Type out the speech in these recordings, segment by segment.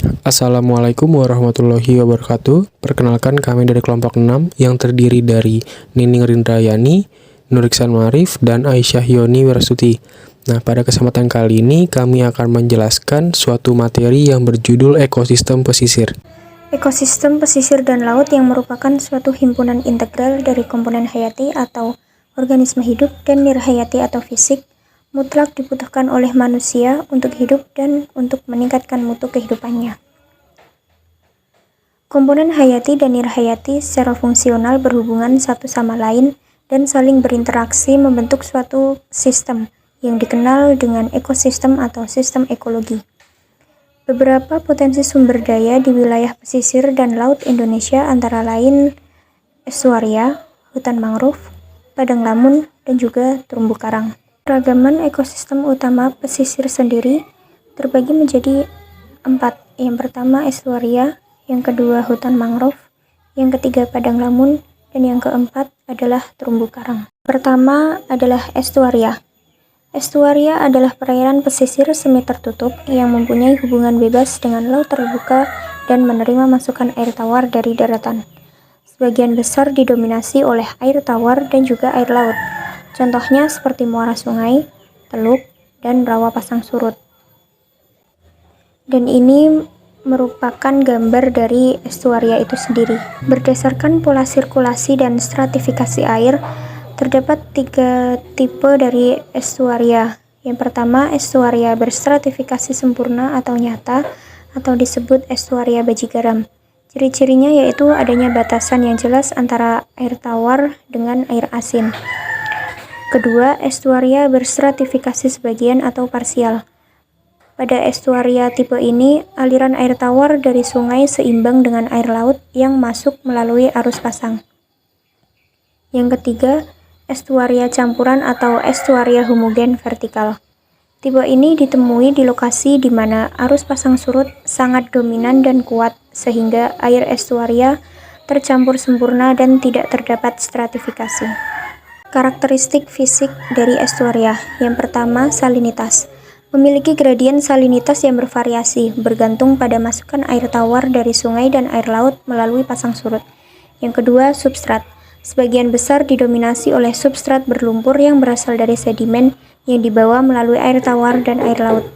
Assalamualaikum warahmatullahi wabarakatuh. Perkenalkan, kami dari kelompok 6 yang terdiri dari Nining Rindrayani, Nuriksan Marif, dan Aisyah Yoni Wirasuti. Nah, pada kesempatan kali ini kami akan menjelaskan suatu materi yang berjudul ekosistem pesisir. Ekosistem pesisir dan laut yang merupakan suatu himpunan integral dari komponen hayati atau organisme hidup dan nirhayati atau fisik, mutlak dibutuhkan oleh manusia untuk hidup dan untuk meningkatkan mutu kehidupannya. Komponen hayati dan nirhayati secara fungsional berhubungan satu sama lain dan saling berinteraksi membentuk suatu sistem yang dikenal dengan ekosistem atau sistem ekologi. Beberapa potensi sumber daya di wilayah pesisir dan laut Indonesia antara lain estuaria, hutan mangrove, padang lamun, dan juga terumbu karang. Keragaman ekosistem utama pesisir sendiri terbagi menjadi 4. Yang pertama estuaria, yang kedua hutan mangrove, yang ketiga padang lamun, dan yang keempat adalah terumbu karang. Pertama adalah estuaria. Estuaria adalah perairan pesisir semi tertutup yang mempunyai hubungan bebas dengan laut terbuka dan menerima masukan air tawar dari daratan. Sebagian besar didominasi oleh air tawar dan juga air laut. Contohnya seperti muara sungai, teluk, dan rawa pasang surut. Dan ini merupakan gambar dari estuaria itu sendiri. Berdasarkan pola sirkulasi dan stratifikasi air, terdapat 3 tipe dari estuaria. Yang pertama, estuaria berstratifikasi sempurna atau nyata, atau disebut estuaria baji garam. Ciri-cirinya yaitu adanya batasan yang jelas antara air tawar dengan air asin. Kedua, estuaria berstratifikasi sebagian atau parsial. Pada estuaria tipe ini, aliran air tawar dari sungai seimbang dengan air laut yang masuk melalui arus pasang. Yang ketiga, estuaria campuran atau estuaria homogen vertikal. Tipe ini ditemui di lokasi di mana arus pasang surut sangat dominan dan kuat sehingga air estuaria tercampur sempurna dan tidak terdapat stratifikasi. Karakteristik fisik dari estuaria. Yang pertama, salinitas. Memiliki gradien salinitas yang bervariasi, bergantung pada masukan air tawar dari sungai dan air laut melalui pasang surut. Yang kedua, substrat. Sebagian besar didominasi oleh substrat berlumpur yang berasal dari sedimen yang dibawa melalui air tawar dan air laut.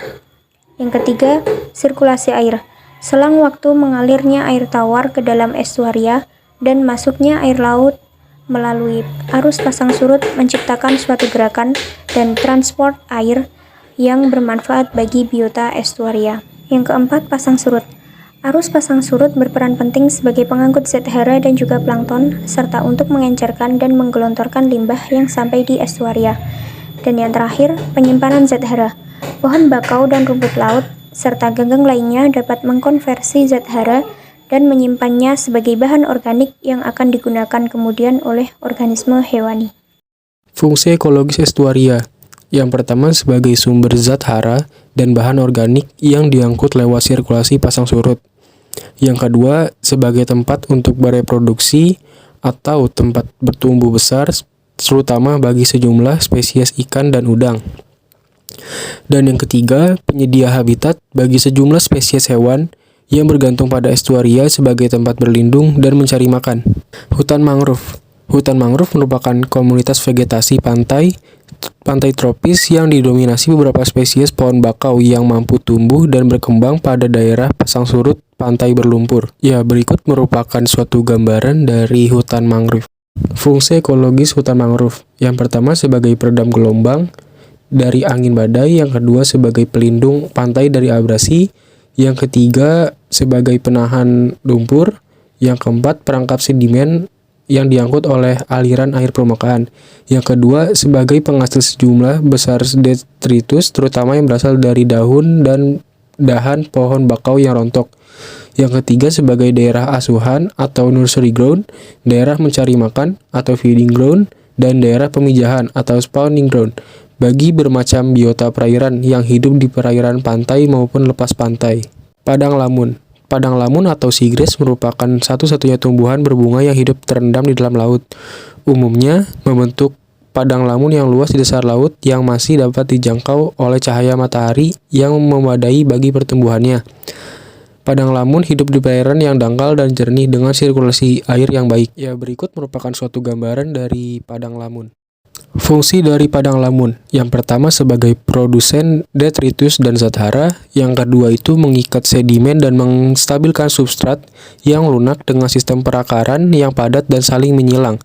Yang ketiga, sirkulasi air. Selang waktu mengalirnya air tawar ke dalam estuaria dan masuknya air laut melalui arus pasang surut menciptakan suatu gerakan dan transport air yang bermanfaat bagi biota estuaria. Yang keempat, pasang surut. Arus pasang surut berperan penting sebagai pengangkut zat hara dan juga plankton, serta untuk mengencerkan dan menggelontorkan limbah yang sampai di estuaria. Dan yang terakhir, penyimpanan zat hara. Pohon bakau dan rumput laut, serta ganggang lainnya dapat mengkonversi zat hara dan menyimpannya sebagai bahan organik yang akan digunakan kemudian oleh organisme hewani. Fungsi ekologis estuaria. Yang pertama, sebagai sumber zat hara dan bahan organik yang diangkut lewat sirkulasi pasang surut. Yang kedua, sebagai tempat untuk bereproduksi atau tempat bertumbuh besar, terutama bagi sejumlah spesies ikan dan udang. Dan yang ketiga, penyedia habitat bagi sejumlah spesies hewan yang bergantung pada estuaria sebagai tempat berlindung dan mencari makan. Hutan mangrove. Hutan mangrove merupakan komunitas vegetasi pantai tropis yang didominasi beberapa spesies pohon bakau yang mampu tumbuh dan berkembang pada daerah pasang surut pantai berlumpur. Ya, berikut merupakan suatu gambaran dari hutan mangrove. Fungsi ekologis hutan mangrove. Yang pertama, sebagai peredam gelombang dari angin badai. Yang kedua, sebagai pelindung pantai dari abrasi. Yang ketiga, sebagai penahan lumpur. Yang keempat, perangkap sedimen yang diangkut oleh aliran air permukaan. Yang kedua, sebagai penghasil sejumlah besar detritus, terutama yang berasal dari daun dan dahan pohon bakau yang rontok. Yang ketiga, sebagai daerah asuhan atau nursery ground, daerah mencari makan atau feeding ground, dan daerah pemijahan atau spawning ground bagi bermacam biota perairan yang hidup di perairan pantai maupun lepas pantai. Padang lamun. Padang lamun atau seagrass merupakan satu-satunya tumbuhan berbunga yang hidup terendam di dalam laut. Umumnya membentuk padang lamun yang luas di dasar laut yang masih dapat dijangkau oleh cahaya matahari yang memadai bagi pertumbuhannya. Padang lamun hidup di perairan yang dangkal dan jernih dengan sirkulasi air yang baik. Ya, berikut merupakan suatu gambaran dari padang lamun. Fungsi dari padang lamun. Yang pertama sebagai produsen detritus dan zat hara, yang kedua itu mengikat sedimen dan menstabilkan substrat yang lunak dengan sistem perakaran yang padat dan saling menyilang.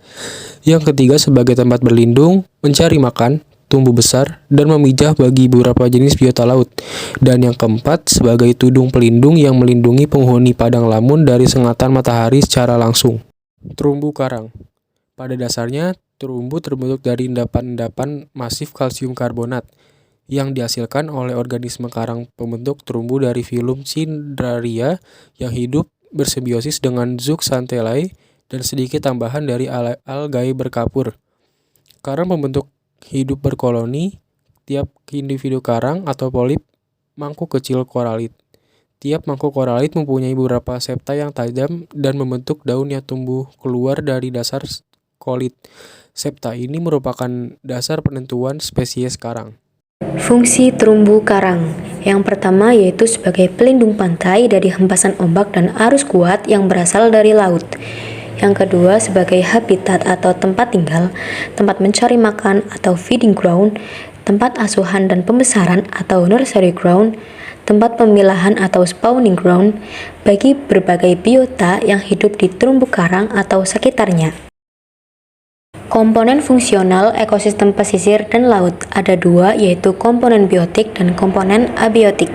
Yang ketiga sebagai tempat berlindung, mencari makan, tumbuh besar, dan memijah bagi beberapa jenis biota laut. Dan yang keempat sebagai tudung pelindung yang melindungi penghuni padang lamun dari sengatan matahari secara langsung. Terumbu karang. Pada dasarnya, terumbu terbentuk dari endapan-endapan masif kalsium karbonat yang dihasilkan oleh organisme karang pembentuk terumbu dari filum Cnidaria yang hidup bersimbiosis dengan Zooxanthellae dan sedikit tambahan dari algae berkapur. Karang pembentuk hidup berkoloni, tiap individu karang atau polip mangkuk kecil koralit. Tiap mangkuk koralit mempunyai beberapa septa yang tajam dan membentuk daun yang tumbuh keluar dari dasar kolit. Septa ini merupakan dasar penentuan spesies karang. Fungsi terumbu karang. Yang pertama yaitu sebagai pelindung pantai dari hempasan ombak dan arus kuat yang berasal dari laut. Yang kedua sebagai habitat atau tempat tinggal, tempat mencari makan atau feeding ground, tempat asuhan dan pembesaran atau nursery ground, tempat pemilahan atau spawning ground bagi berbagai biota yang hidup di terumbu karang atau sekitarnya. Komponen fungsional ekosistem pesisir dan laut ada dua, yaitu komponen biotik dan komponen abiotik.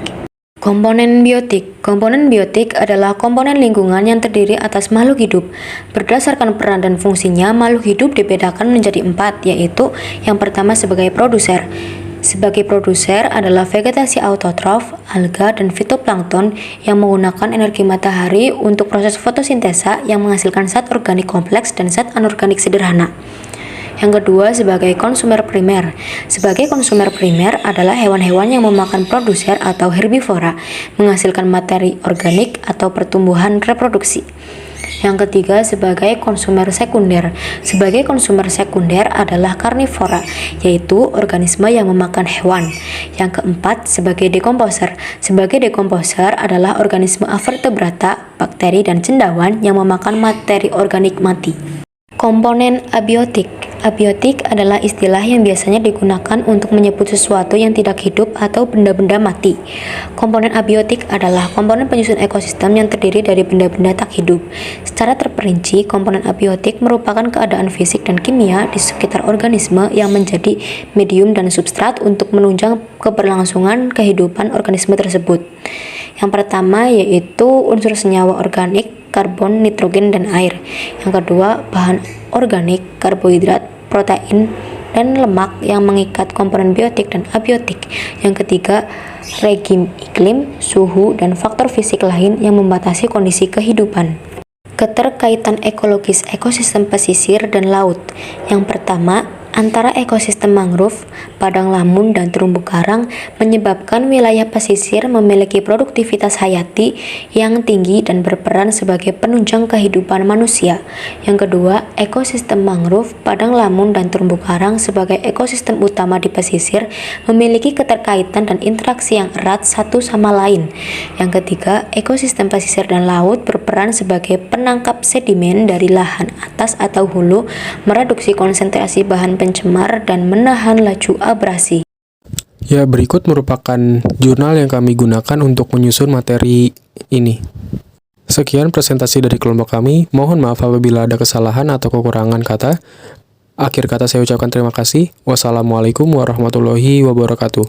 Komponen biotik adalah komponen lingkungan yang terdiri atas makhluk hidup. Berdasarkan peran dan fungsinya, makhluk hidup dibedakan menjadi 4, yaitu yang pertama sebagai produser. Sebagai produser adalah vegetasi autotrof, alga, dan fitoplankton yang menggunakan energi matahari untuk proses fotosintesa yang menghasilkan zat organik kompleks dan zat anorganik sederhana. Yang kedua sebagai konsumer primer. Sebagai konsumer primer adalah hewan-hewan yang memakan produser atau herbivora, menghasilkan materi organik atau pertumbuhan reproduksi. Yang ketiga sebagai konsumer sekunder. Sebagai konsumer sekunder adalah karnivora, yaitu organisme yang memakan hewan. Yang keempat sebagai dekomposer. Sebagai dekomposer adalah organisme avertebrata, bakteri, dan cendawan yang memakan materi organik mati. Komponen abiotik. Abiotik adalah istilah yang biasanya digunakan untuk menyebut sesuatu yang tidak hidup atau benda-benda mati. Komponen abiotik adalah komponen penyusun ekosistem yang terdiri dari benda-benda tak hidup. Secara terperinci, komponen abiotik merupakan keadaan fisik dan kimia di sekitar organisme yang menjadi medium dan substrat untuk menunjang keberlangsungan kehidupan organisme tersebut. Yang pertama yaitu unsur senyawa organik, karbon, nitrogen, dan air. Yang kedua, bahan organik, karbohidrat, protein, dan lemak yang mengikat komponen biotik dan abiotik. Yang ketiga, regim iklim, suhu, dan faktor fisik lain yang membatasi kondisi kehidupan. Keterkaitan ekologis ekosistem pesisir dan laut. Yang pertama, antara ekosistem mangrove, padang lamun, dan terumbu karang menyebabkan wilayah pesisir memiliki produktivitas hayati yang tinggi dan berperan sebagai penunjang kehidupan manusia. Yang kedua, ekosistem mangrove, padang lamun, dan terumbu karang sebagai ekosistem utama di pesisir memiliki keterkaitan dan interaksi yang erat satu sama lain. Yang ketiga, ekosistem pesisir dan laut berperan sebagai penangkap sedimen dari lahan atas atau hulu, mereduksi konsentrasi bahan pencemar, dan menahan laju abrasi. Ya, berikut merupakan jurnal yang kami gunakan untuk menyusun materi ini. Sekian presentasi dari kelompok kami. Mohon maaf apabila ada kesalahan atau kekurangan kata. Akhir kata saya ucapkan terima kasih. Wassalamualaikum warahmatullahi wabarakatuh.